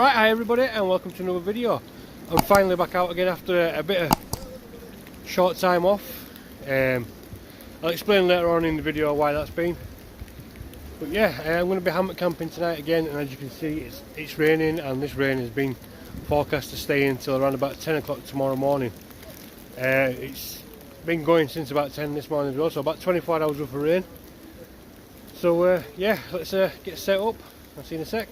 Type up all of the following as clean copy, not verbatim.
Alright, hi everybody and welcome to another video. I'm finally back out again after a bit of short time off. I'll explain later on in the video why that's been. But yeah, I'm going to be hammock camping tonight again, and as you can see it's raining, and this rain has been forecast to stay until around about 10 o'clock tomorrow morning. It's been going since about 10 this morning as well, so about 24 hours worth of rain. So yeah, let's get set up. I'll see you in a sec.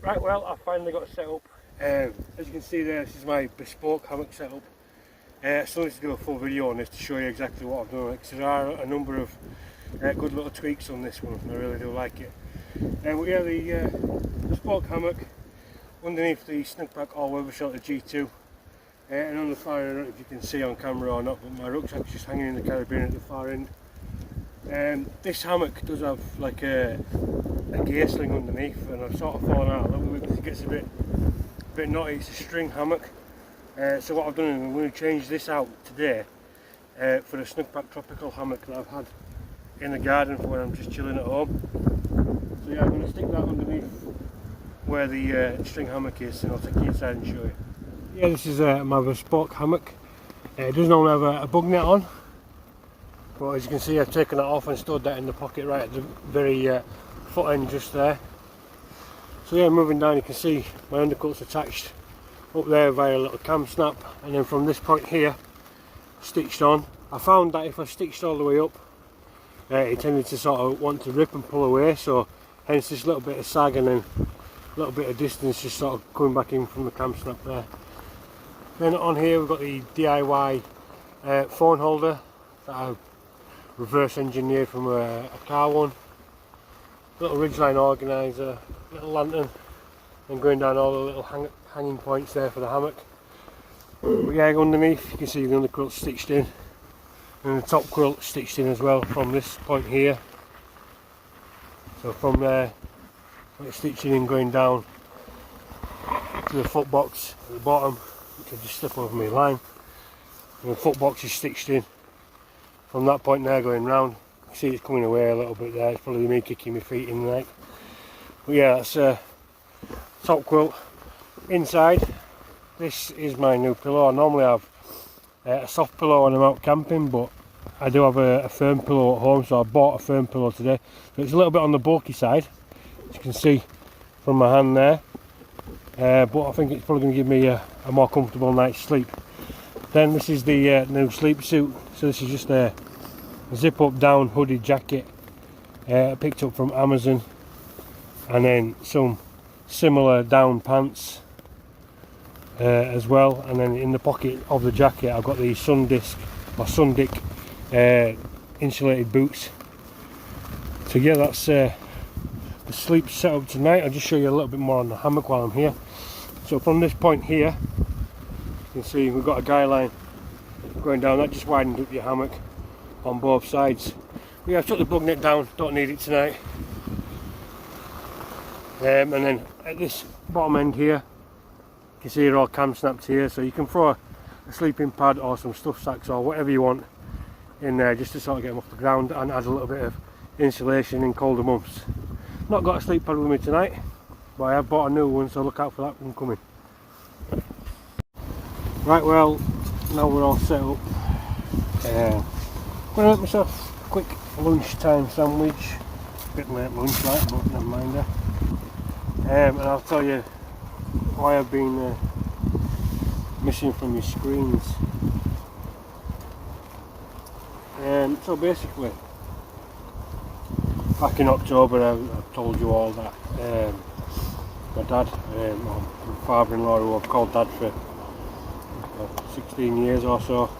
Right, well, I finally got set up. As you can see there, this is my bespoke hammock setup. I still need to do a full video on this to show you exactly what I've done, because there are a number of good little tweaks on this one, and I really do like it. But yeah, the bespoke hammock underneath the Snackback all-weather shelter G2, and on the far end, I don't know if you can see on camera or not, but my rucksack's just hanging in the carabiner at the far end. This hammock does have like a gear sling underneath, and I've sort of fallen out a little bit because it gets a bit knotty. It's a string hammock, so what I've done is I'm going to change this out today for the Snackback tropical hammock that I've had in the garden for when I'm just chilling at home. So yeah, I'm going to stick that underneath where the string hammock is, and I'll take you inside and show you. Yeah, this is my bespoke hammock. It doesn't only have a bug net on, but as you can see, I've taken that off and stored that in the pocket right at the very foot end just there. So yeah, moving down, you can see my undercut's attached up there via a little cam snap, and then from this point here, stitched on. I found that if I stitched all the way up, it tended to sort of want to rip and pull away, so hence this little bit of sag and then a little bit of distance just sort of coming back in from the cam snap there. Then on here we've got the DIY phone holder that I reverse engineered from a car one. Little ridgeline organiser, little lantern, and going down all the little hanging points there for the hammock. But yeah, underneath you can see the underquilt stitched in, and the top quilt stitched in as well from this point here. So from there, it's stitching in going down to the foot box at the bottom, which I just step over my line, and the foot box is stitched in from that point there going round. You can see it's coming away a little bit there. It's probably me kicking my feet in like. But yeah, that's top quilt. Inside, this is my new pillow. I normally have a soft pillow when I'm out camping, but I do have a firm pillow at home, so I bought a firm pillow today. So it's a little bit on the bulky side, as you can see from my hand there, but I think it's probably going to give me a more comfortable night's sleep. Then this is the new sleep suit. So this is just a zip up down hooded jacket picked up from Amazon, and then some similar down pants as well, and then in the pocket of the jacket I've got these Sundick insulated boots. So yeah, that's the sleep setup tonight. I'll just show you a little bit more on the hammock while I'm here. So from this point here, you can see we've got a guy line going down. That just widened up your hammock on both sides. But yeah, I took the bug net down, don't need it tonight. And then at this bottom end here, you can see they're all cam snapped here, so you can throw a sleeping pad or some stuff sacks or whatever you want in there, just to sort of get them off the ground and add a little bit of insulation in colder months. Not got a sleep pad with me tonight, but I have bought a new one, so look out for that one coming. Right, well, now we're all set up. I'm going to make myself a quick lunchtime sandwich. A bit late lunch, right, but never mind that. And I'll tell you why I've been missing from your screens. So basically, back in October I told you all that my dad, my father-in-law, who I've called dad for 16 years or so,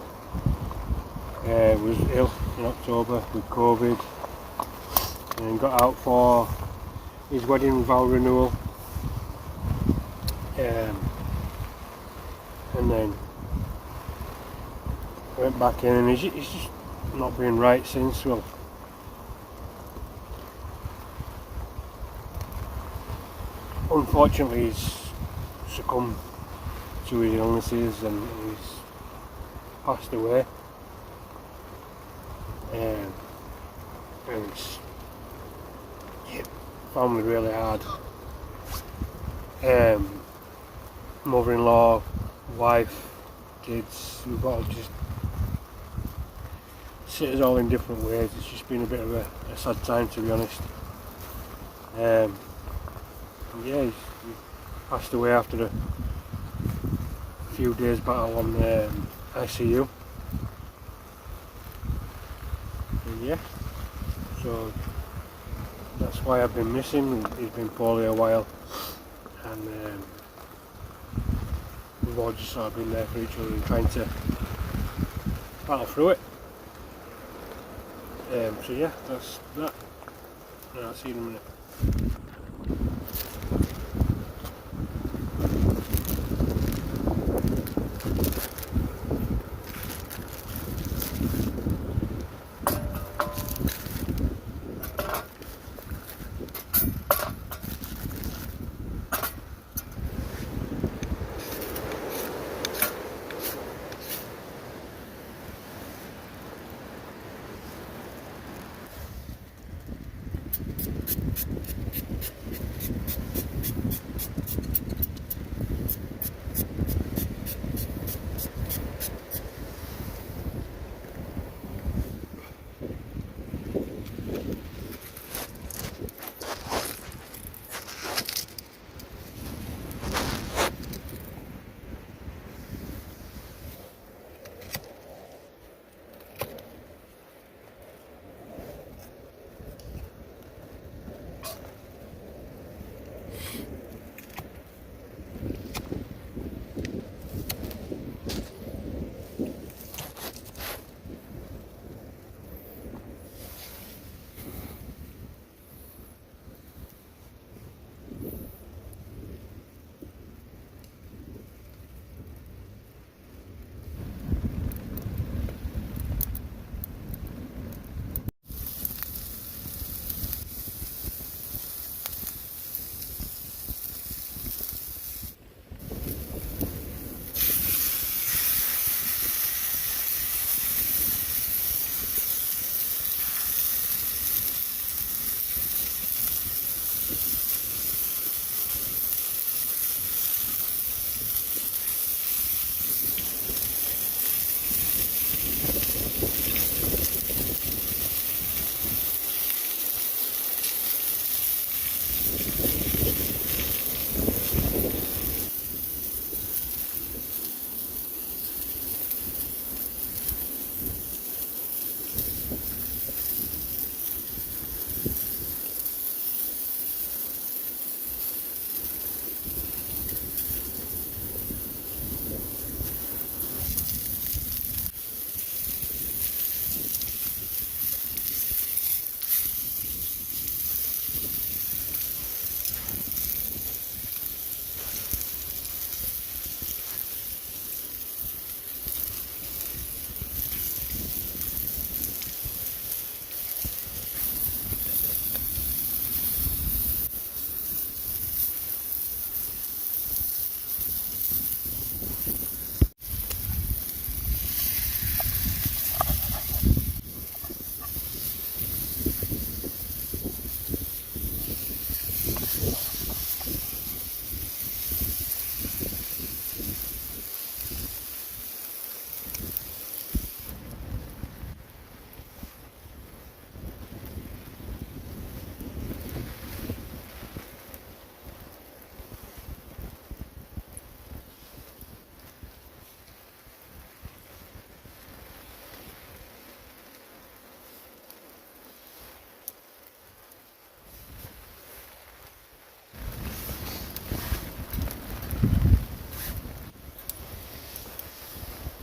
was ill in October with COVID and got out for his wedding vow renewal, and then went back in, and he's just not been right since. Well, unfortunately he's succumbed to his illnesses and he's passed away, and it's hit family really hard. Mother-in-law, wife, kids, we've got to just sit us all in different ways. It's just been a bit of a sad time, to be honest. Yeah, he passed away after a few days battle on the ICU. And yeah, so that's why I've been missing. He's been poorly a while, and we've all just sort of been there for each other and trying to battle through it. So yeah, that's that. And I'll see you in a minute.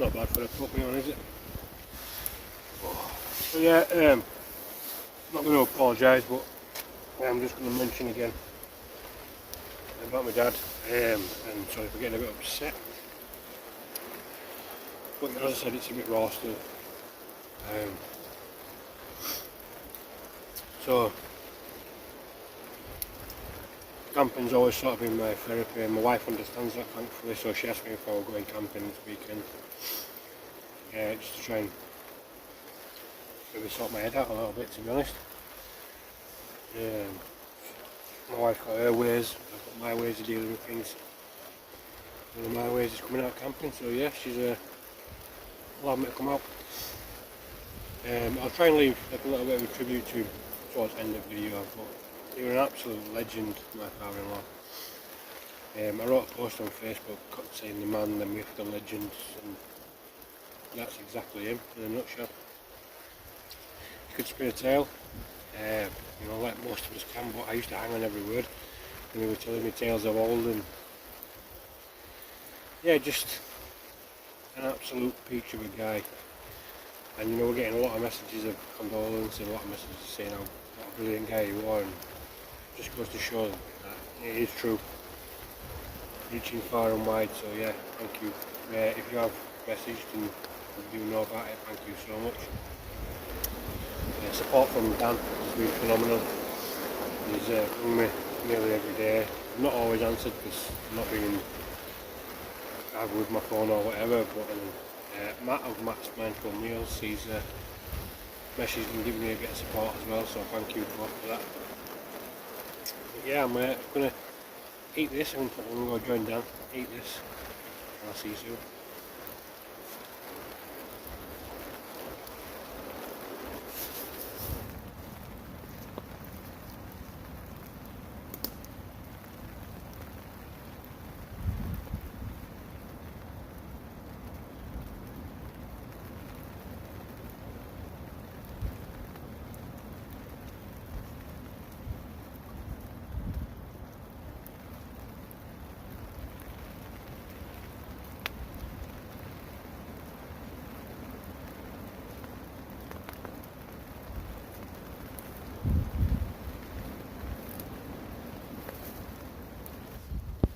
not bad for a puppy on, is it? So yeah, I'm not going to apologise, but I'm just going to mention again about my dad, and sorry for getting a bit upset. But as I said, it's a bit raw still. So camping's always sort of been my therapy, and my wife understands that, thankfully, so she asked me if I were going camping this weekend, just to try and maybe sort my head out a little bit, to be honest. My wife got her ways, I've got my ways of dealing with things. One of my ways is coming out camping, so yeah, she's allowed me to come out. I'll try and leave like a little bit of a tribute to him towards the end of the video, but you're an absolute legend, my father-in-law. I wrote a post on Facebook saying the man, the myth, the legend, and that's exactly him in a nutshell. He could spin a tale, you know, like most of us can, but I used to hang on every word when he was telling me tales of old, and yeah, just an absolute peach of a guy. And you know, we're getting a lot of messages of condolence and a lot of messages saying how what a brilliant guy you are, and it just goes to show that it is true, reaching far and wide. So yeah, thank you. If you have messaged and you know about it, thank you so much. Support from Dan has been phenomenal. He's rung me nearly every day. I've not always answered because I'm not being either with my phone or whatever, but Matt of Matt's Mindful Meals, he's messaged and given me a bit of support as well, so thank you both for that. But yeah, I'm going to eat this, I'm going to go join Dan, eat this, and I'll see you soon.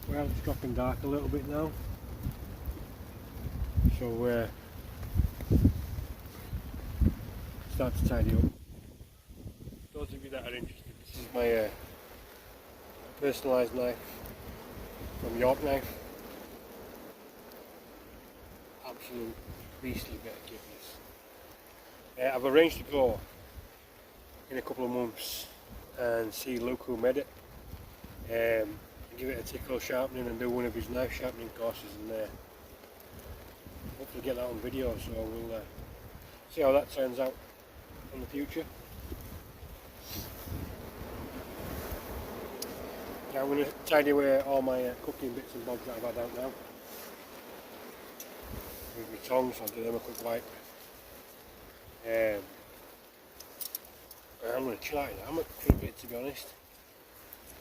Well, it's dropping dark a little bit now, so start to tidy up. Those of you that are interested, this is my personalised knife from York Knife. Absolute beastly bit of kit this. I've arranged to go in a couple of months and see Luke who made it. Give it a tickle sharpening and do one of his knife sharpening courses, and hopefully get that on video, so we'll see how that turns out in the future. Now I'm going to tidy away all my cooking bits and bobs that I've had out now. With my tongs, I'll do them a quick wipe. I'm going to chill out in the hammock for a bit, to be honest.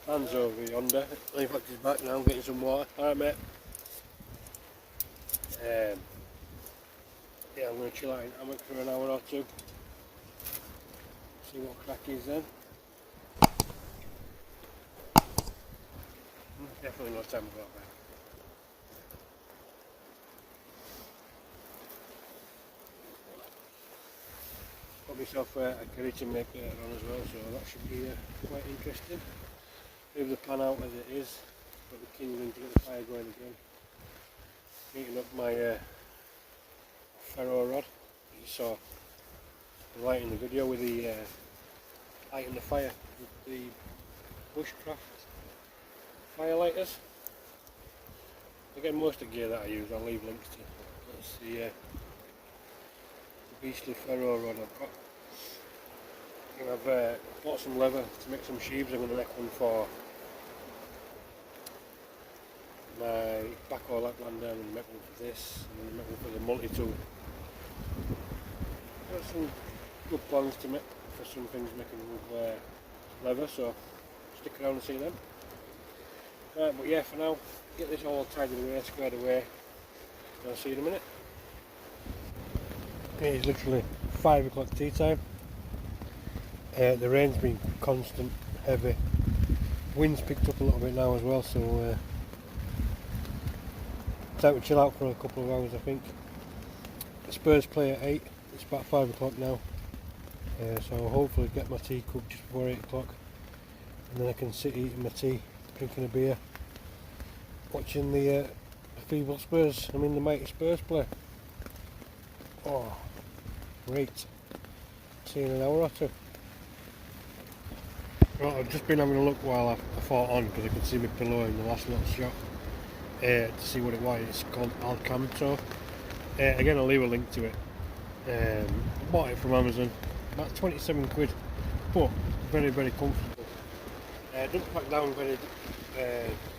Hands over yonder. Leaflex is back now, getting some water. Alright mate. Yeah, I'm going to chill out in hammock for an hour or two. See what crack is then. Definitely no time about that. Got myself a curry to make later on as well, so that should be quite interesting. Leave the pan out as it is, got the kindling to get the fire going again. Heating up my ferro rod, as you saw the light in the video with the light in the fire with the bushcraft firelighters. Again, most of the gear that I use I'll leave links to. That's the beastly ferro rod I've got. I've bought some leather to make some sheaves. I'm going to make one for my backhoe Laplander, and make one for this, and make one for the multi-tool. Got some good plans to make for some things making with leather, so stick around and see them. But yeah, for now, get this all tidied away, squared away, and I'll see you in a minute. It is literally 5 o'clock tea time. The rain's been constant, heavy. Wind's picked up a little bit now as well, so time to chill out for a couple of hours, I think. The Spurs play at 8. It's about 5 o'clock now, so I'll hopefully get my tea cooked just before 8 o'clock, and then I can sit eating my tea, drinking a beer, watching the feeble Spurs, the mighty Spurs play. Oh, great. See you in an hour or two. Well, I've just been having a look while I fought on, because I could see my pillow in the last little shot, to see what it was. It's called Alcanto. Again, I'll leave a link to it. Bought it from Amazon, about 27 quid, but very, very comfortable. Doesn't pack down very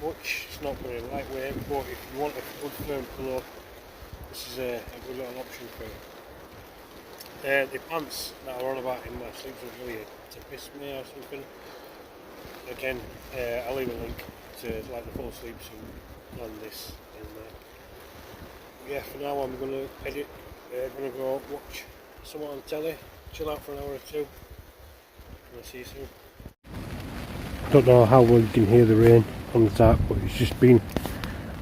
much, it's not very lightweight, but if you want a good firm pillow, this is a good little option for you. The pants that are on about in my sleeves are really to piss me or something. Again, I'll leave a link to like the full sleep suit on this. And yeah, for now I'm going to edit. I'm going to go watch someone on telly, chill out for an hour or two, and I'll see you soon. I don't know how well you can hear the rain on the tap, but it's just been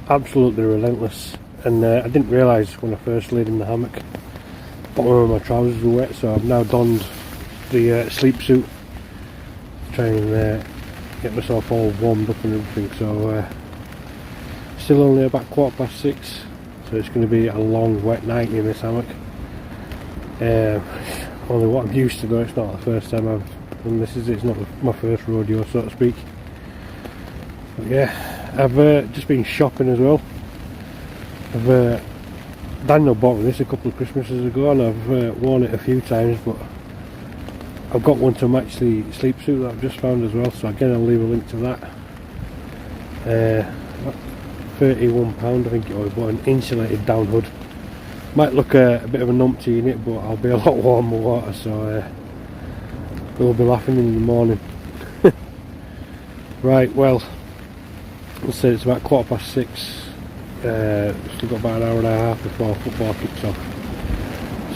absolutely relentless. And I didn't realise when I first laid in the hammock, bottom of my trousers were wet, so I've now donned the sleep suit to try and get myself all warmed up and everything. So still only about 6:15, so it's going to be a long wet night in this hammock. Only what I'm used to though, it's not the first time I've done this, it's not my first rodeo, so to speak. But yeah, I've just been shopping as well. Daniel bought me this a couple of Christmases ago, and I've worn it a few times, but I've got one to match the sleep suit that I've just found as well, so again I'll leave a link to that. £31 I think it was, but an insulated down hood. Might look a bit of a numpty in it, but I'll be a lot warmer water, so we'll be laughing in the morning. Right, well, let's say it's about 6:15. Still got about an hour and a half before football kicks off,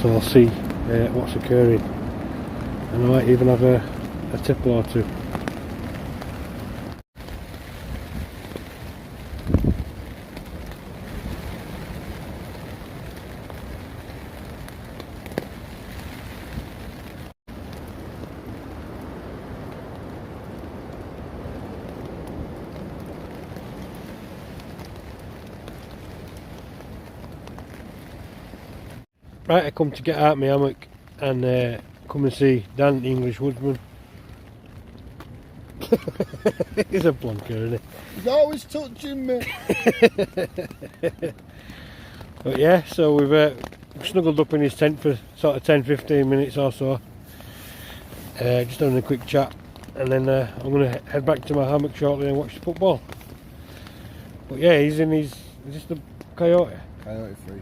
so I'll see what's occurring, and I might even have a tipple or two. Right, I come to get out my hammock and come and see Dan the English Woodsman. He's a plonker, isn't he? He's always touching me. But yeah, so we've snuggled up in his tent for sort of 10-15 minutes or so. Just having a quick chat, and then I'm going to head back to my hammock shortly and watch the football. But yeah, he's in his, is this the Coyote? Coyote free.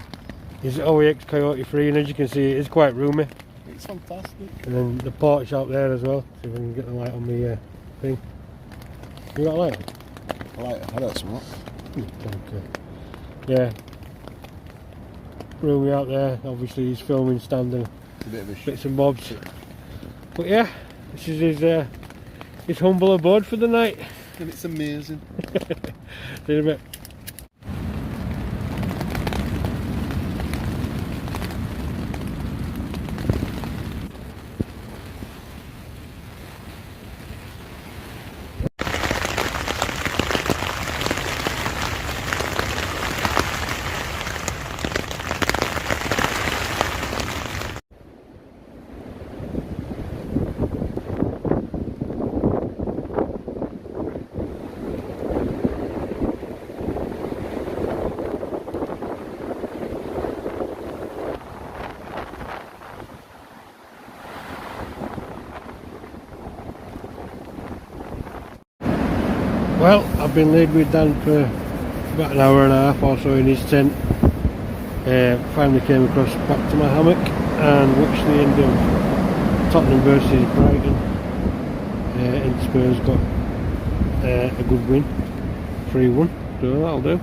He's OEX Coyote free, and as you can see it is quite roomy. It's fantastic. And then the porch out there as well, see if I can get the light on the thing. You got a light on? I like it, I don't smoke. Okay. Yeah. Roomy out there, obviously he's filming standing It's a bit of a bits and bobs. But yeah, this is his humble abode for the night. and it's amazing. See you in a bit. Well, I've been laid with Dan for about an hour and a half or so in his tent. Finally came across back to my hammock and watched the end of Tottenham versus Brighton. And Spurs got a good win, 3-1, so that'll do.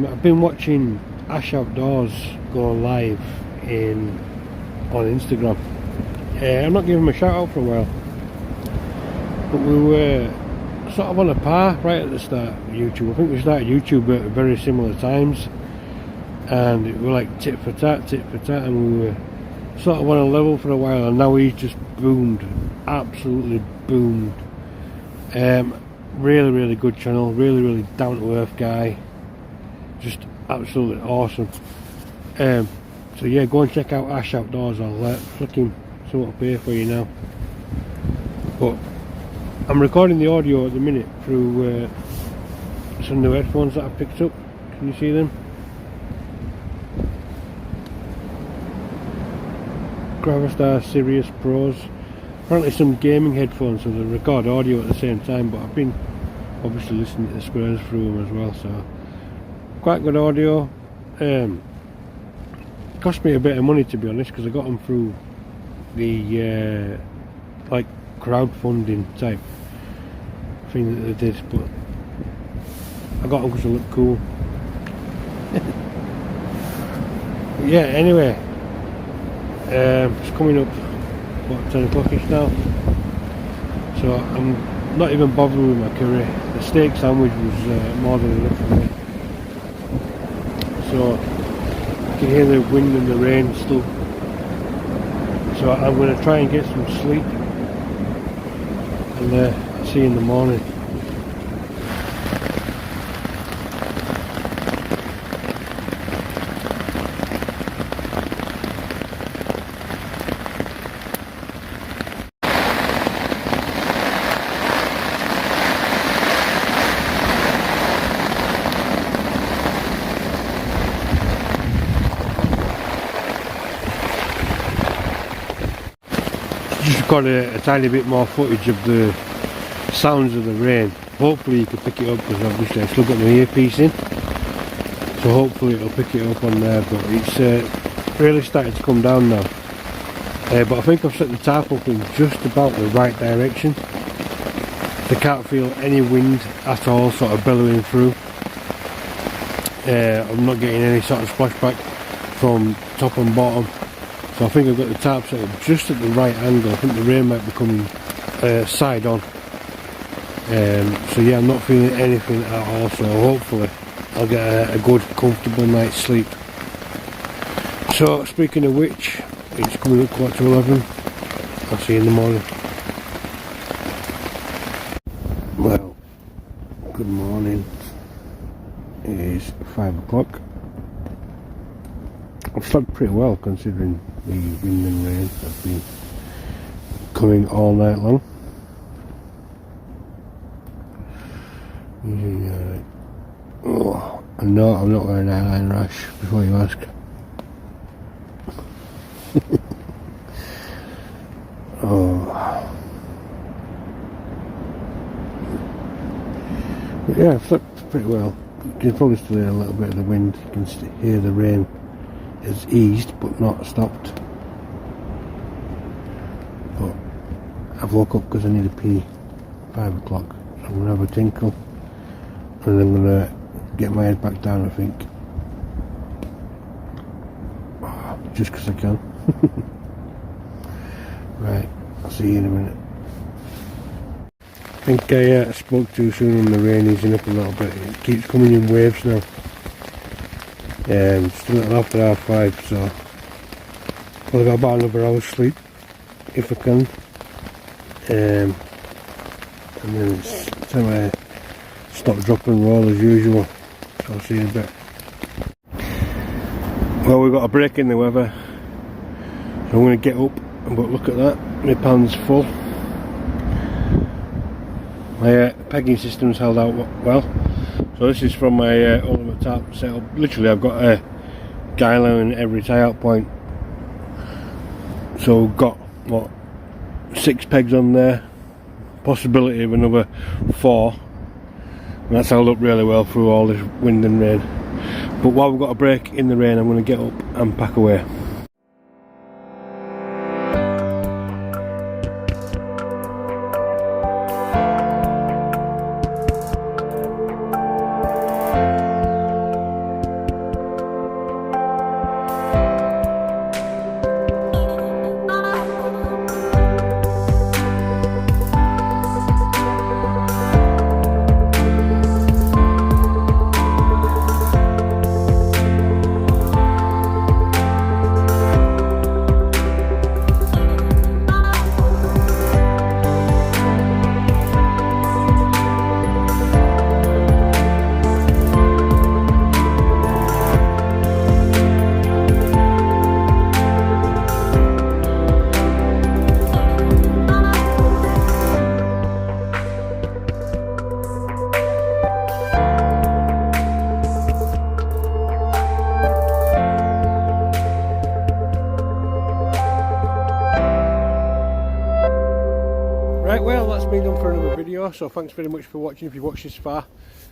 I've been watching Ash Outdoors go live on Instagram. I'm not giving him a shout out for a while, but we were sort of on a par right at the start of YouTube. I think we started YouTube at very similar times, and we were like tit for tat, and we were sort of on a level for a while, and now he's just boomed, absolutely boomed. Really good channel, really down to earth guy, just absolutely awesome. So yeah, go and check out Ash Outdoors. I'll flick him something up here for you now. But I'm recording the audio at the minute through some new headphones that I've picked up. Can you see them? Gravastar Sirius Pros. Apparently some gaming headphones, so they record audio at the same time, but I've been obviously listening to the squares through them as well, so quite good audio. Cost me a bit of money, to be honest, because I got them through the like crowdfunding type thing that they did, but I got them because they look cool. Yeah, anyway, it's coming up what, 10 o'clock-ish now, so I'm not even bothering with my curry. The steak sandwich was more than enough for me, so you can hear the wind and the rain still, so I'm going to try and get some sleep, and I'll see you in the morning. Just got a tiny bit more footage of the sounds of the rain. Hopefully you can pick it up, because obviously I still got my earpiece in, so hopefully it'll pick it up on there. But it's really starting to come down now, but I think I've set the tarp up in just about the right direction. I can't feel any wind at all sort of bellowing through. I'm not getting any sort of splashback from top and bottom. So I think I've got the tarp set up just at the right angle. I think the rain might be coming side on. So yeah, I'm not feeling anything at all, so hopefully I'll get a good comfortable night's sleep. So speaking of which, it's coming up 11:15. I'll see you in the morning. Well, good morning. It is 5 o'clock. I've slept pretty well considering the wind and rain have been coming all night long. Oh, no, I'm not wearing eyeliner, Ash, before you ask. Oh. But yeah, I've slept pretty well. You can probably still hear a little bit of the wind. You can still hear the rain has eased but not stopped. But I've woke up because I need to pee. 5 o'clock. So I'm going to have a tinkle, and then I'm going to get my head back down, I think. Just because I can. Right, I'll see you in a minute. I think I spoke too soon on the rain easing up a little bit. It keeps coming in waves now. Still at after 5:30, so probably got about another hour's sleep if I can. And then it's time I stop, drop and roll as usual, so I'll see you in a bit. Well, we've got a break in the weather, so I'm going to get up and look at that. My pan's full. My pegging system's held out well. So this is from my ultimate tarp setup. Literally I've got a guy line in every tie out point. So we've got what, 6 pegs on there, possibility of another 4, and that's held up really well through all this wind and rain. But while we've got a break in the rain, I'm going to get up and pack away. good video. So thanks very much for watching if you've watched this far.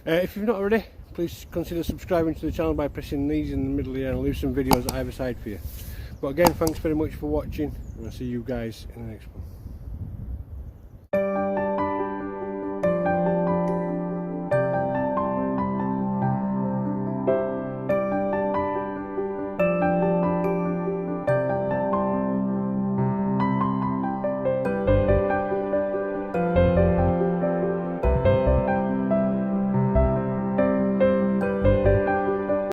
If you've not already, please consider subscribing to the channel by pressing these in the middle here, and I'll leave some videos at either side for you. But again, thanks very much for watching, and I'll see you guys in the next one.